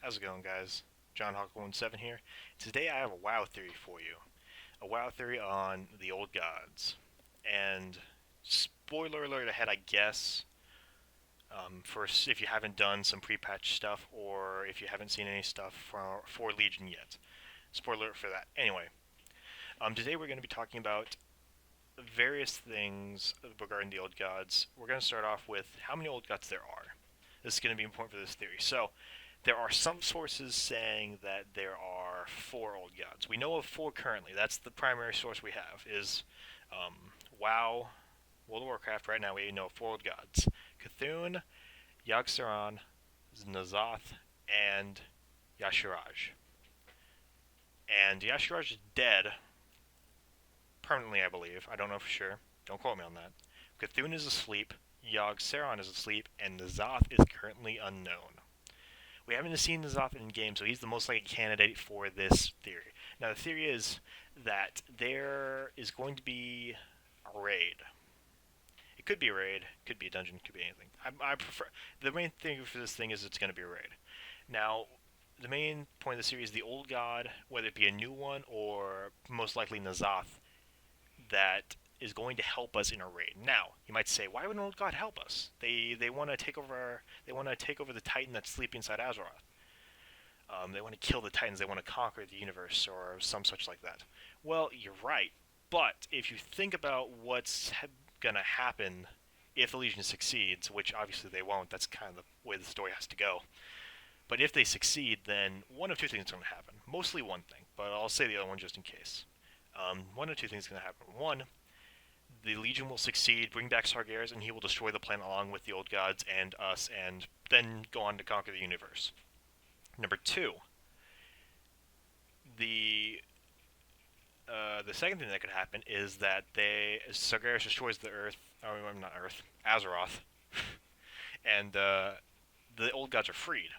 How's it going, guys? John Hawk17 here. Today I have a WoW theory for you. A WoW theory on the old gods. And spoiler alert ahead, I guess, for if you haven't done some pre-patch stuff or if you haven't seen any stuff for Legion yet. Spoiler alert for that. Anyway, today we're going to be talking about various things regarding the old gods. We're going to start off with how many old gods there are. This is going to be important for this theory. So, there are some sources saying that there are 4 old gods. We know of 4 currently. That's the primary source we have, is WoW, World of Warcraft. Right now we know of 4 old gods. Cthulhu, Yogg-Saron, N'Zoth, and Y'Shaarj. And Y'Shaarj is dead, permanently I believe. I don't know for sure. Don't quote me on that. Cthulhu is asleep, Yogg-Saron is asleep, and N'Zoth is currently unknown. We haven't seen N'Zoth in game, so he's the most likely candidate for this theory. Now, the theory is that there is going to be a raid. It could be a raid, could be a dungeon, could be anything. I prefer the main thing for this thing is it's going to be a raid. Now, the main point of the series, the old god, whether it be a new one or most likely N'Zoth, that is going to help us in a raid. Now, you might say, why would an old god help us? They want to take over. They want to take over the Titan that's sleeping inside Azeroth. They want to kill the Titans. They want to conquer the universe or some such like that. Well, you're right. But if you think about what's gonna happen if the Legion succeeds, which obviously they won't, that's kind of the way the story has to go. But if they succeed, then one of two things is going to happen. Mostly one thing, but I'll say the other one just in case. One of two things is going to happen. One, the Legion will succeed, bring back Sargeras, and he will destroy the planet along with the old gods and us, and then go on to conquer the universe. Number two, the second thing that could happen is that Sargeras destroys the Earth, not Earth, Azeroth, and the old gods are freed.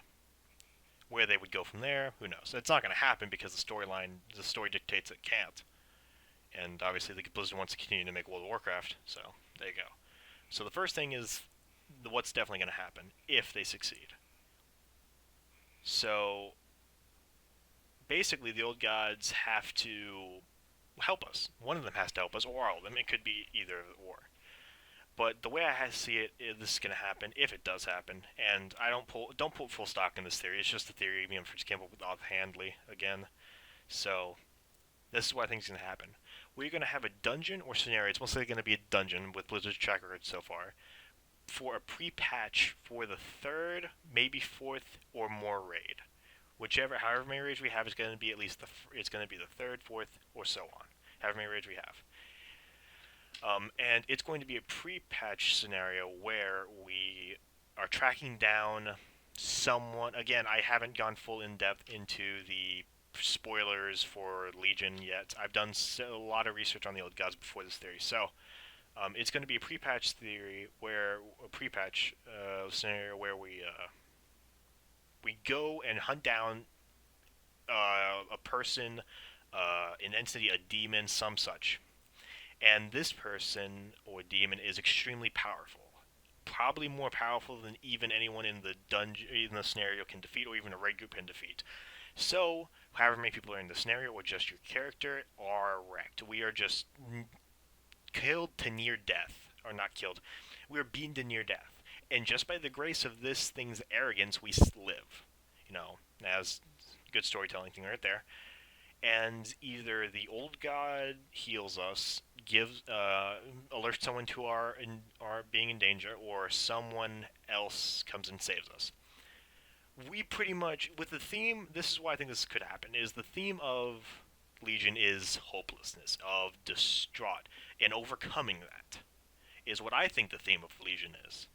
Where they would go from there, who knows? It's not going to happen because the story dictates it can't. And obviously, the Blizzard wants to continue to make World of Warcraft, so there you go. So the first thing is what's definitely going to happen if they succeed. So basically, the old gods have to help us. One of them has to help us, or all of them. It could be either or. But the way I see it, this is going to happen if it does happen. And I don't put full stock in this theory. It's just a theory. I just came up with offhandedly again. So this is what I think is going to happen. We're going to have a dungeon or scenario. It's mostly going to be a dungeon with Blizzard's track record so far for a pre-patch for the 3rd, maybe 4th, or more raid. However many raids we have is going to be it's going to be the 3rd, 4th, or so on. However many raids we have. And it's going to be a pre-patch scenario where we are tracking down someone. Again, I haven't gone full in-depth into the spoilers for Legion yet. I've done a lot of research on the old gods before this theory. So, it's going to be a pre-patch theory scenario where we go and hunt down a person, an entity, a demon, some such. And this person or demon is extremely powerful. Probably more powerful than even anyone in the dungeon, in the scenario can defeat, or even a raid group can defeat. So, however many people are in the scenario, or just your character, are wrecked. We are just killed to near death. Or not killed. We are beaten to near death. And just by the grace of this thing's arrogance, we live. As good storytelling thing right there. And either the old god heals us, alerts someone to our being in danger, or someone else comes and saves us. We pretty much, with the theme, this is why I think this could happen, is the theme of Legion is hopelessness, of distraught, and overcoming that is what I think the theme of Legion is.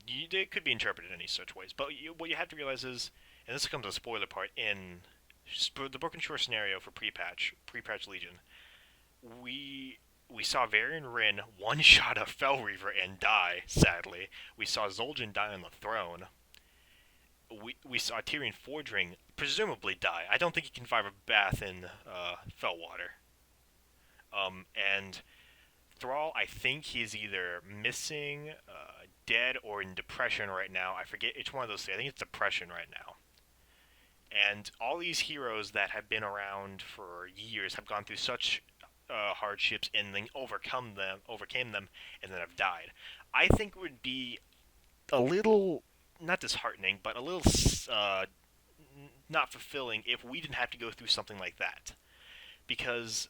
It could be interpreted in any such ways, but what you have to realize is, and this comes to the spoiler part, in the Broken Shore scenario for pre-patch Legion, we saw Varian Rin one-shot a Fel Reaver and die, sadly. We saw Zul'jin die on the throne. We saw Tyrion Fordring presumably die. I don't think he can survive a bath in Fel water. And Thrall, I think he's either missing, dead, or in depression right now. I forget. It's one of those things. I think it's depression right now. And all these heroes that have been around for years have gone through such hardships and then overcame them, and then have died. I think it would be a little not disheartening, but a little not fulfilling if we didn't have to go through something like that. Because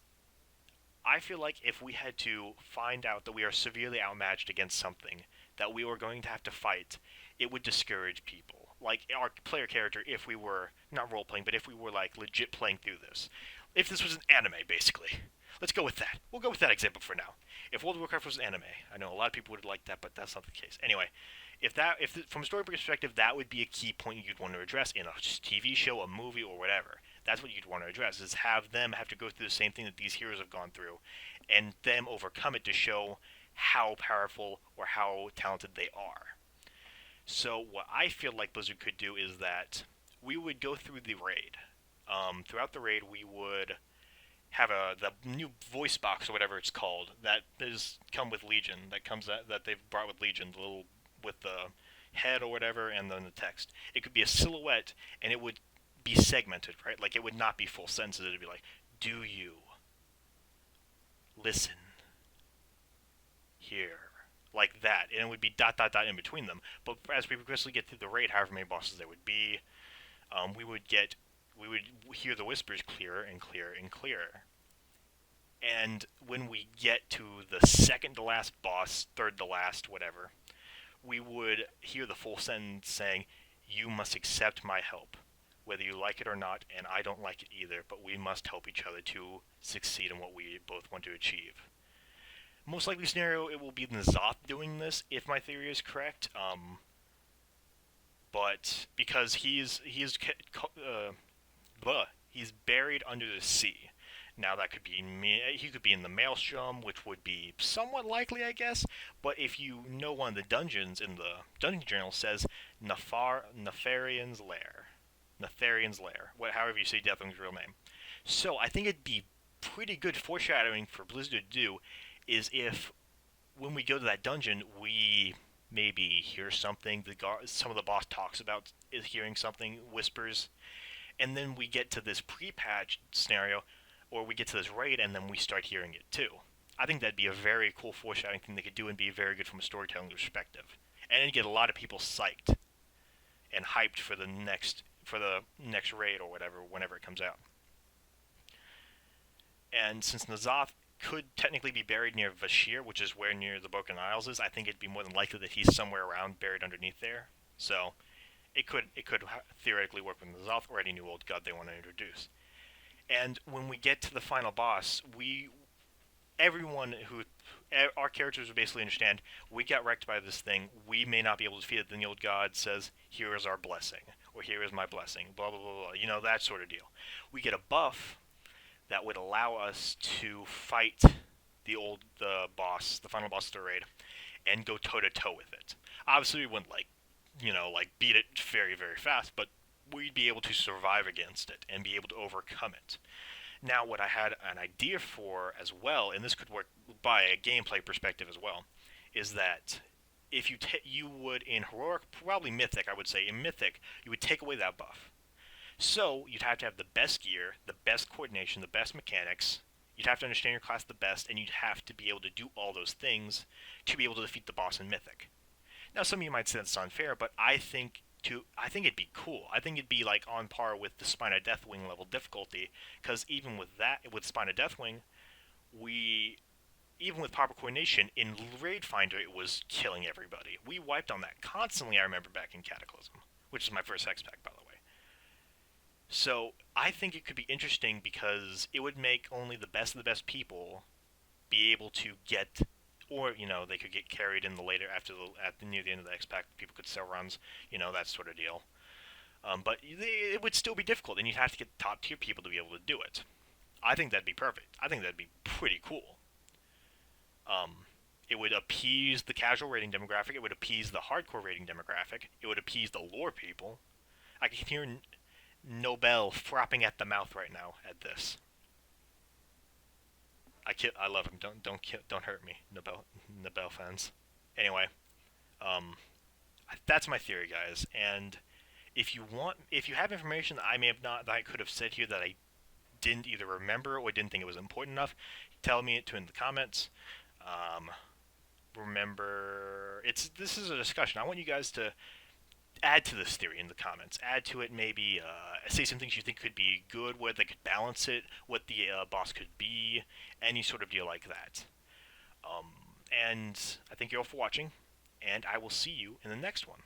I feel like if we had to find out that we are severely outmatched against something that we were going to have to fight, it would discourage people. Like our player character, if we were not role playing, but if we were like legit playing through this. If this was an anime, basically. Let's go with that. We'll go with that example for now. If World of Warcraft was an anime, I know a lot of people would like that, but that's not the case. Anyway, if from a story perspective, that would be a key point you'd want to address in a TV show, a movie, or whatever. That's what you'd want to address, is have them have to go through the same thing that these heroes have gone through, and them overcome it to show how powerful or how talented they are. So what I feel like Blizzard could do is that we would go through the raid. Throughout the raid, we would have the new voice box or whatever it's called that is come with Legion, that they've brought with Legion, the little with the head or whatever, and then the text. It could be a silhouette, and it would be segmented, right? Like it would not be full sentences. It'd be like, "Do you listen here?" Like that, and it would be dot dot dot in between them. But as we progressively get through the raid, however many bosses there would be, we would hear the whispers clearer and clearer and clearer. And when we get to the second to last boss, third to last, whatever, we would hear the full sentence saying, "You must accept my help, whether you like it or not, and I don't like it either, but we must help each other to succeed in what we both want to achieve." Most likely scenario, it will be N'Zoth doing this, if my theory is correct. But because he's buried under the sea. Now that could be he could be in the Maelstrom, which would be somewhat likely, I guess. But if you know one of the dungeons in the Dungeon Journal says Nefarian's Lair, however you say Deathwing's real name. So I think it'd be pretty good foreshadowing for Blizzard to do, is if when we go to that dungeon, we maybe hear something. Some of the boss talks about is hearing something, whispers, and then we get to this pre-patch scenario, or we get to this raid, and then we start hearing it too. I think that'd be a very cool foreshadowing thing they could do, and be very good from a storytelling perspective, and it'd get a lot of people psyched and hyped for the next raid or whatever, whenever it comes out. And since N'Zoth could technically be buried near Vashir, which is where near the Broken Isles is, I think it'd be more than likely that he's somewhere around, buried underneath there. So it could theoretically work with N'Zoth or any new old god they want to introduce. And when we get to the final boss, our characters will basically understand, we got wrecked by this thing, we may not be able to defeat it, then the old god says, "Here is our blessing," or "Here is my blessing," blah blah blah blah, that sort of deal. We get a buff that would allow us to fight the boss, the final boss of the raid, and go toe to toe with it. Obviously, we wouldn't beat it very very fast, but we'd be able to survive against it and be able to overcome it. Now, what I had an idea for as well, and this could work by a gameplay perspective as well, is that if you would in heroic, probably mythic, I would say in mythic, you would take away that buff. So you'd have to have the best gear, the best coordination, the best mechanics. You'd have to understand your class the best, and you'd have to be able to do all those things to be able to defeat the boss in mythic. Now, some of you might say that's unfair, but I think it'd be cool. I think it'd be like on par with the Spine of Deathwing level difficulty, because even with Spine of Deathwing, even with proper coordination, in Raid Finder it was killing everybody. We wiped on that constantly, I remember, back in Cataclysm, which is my first Hex pack, by the way. So I think it could be interesting because it would make only the best of the best people be able to get, or they could get carried in the later near the end of the X pack. People could sell runs, that sort of deal. But it would still be difficult, and you'd have to get top tier people to be able to do it. I think that'd be perfect. I think that'd be pretty cool. It would appease the casual rating demographic. It would appease the hardcore rating demographic. It would appease the lore people. I can hear Nobel fropping at the mouth right now at this. I love him. Don't hurt me, Nobel fans. Anyway, that's my theory, guys, and if you have information that I may have not, that I could have said here that I didn't either remember or didn't think it was important enough, tell me it in the comments. Um, Remember, this is a discussion. I want you guys to add to this theory in the comments. Add to it, maybe say some things you think could be good, where they could balance it, what the boss could be, any sort of deal like that. Um, and I thank you all for watching, and I will see you in the next one.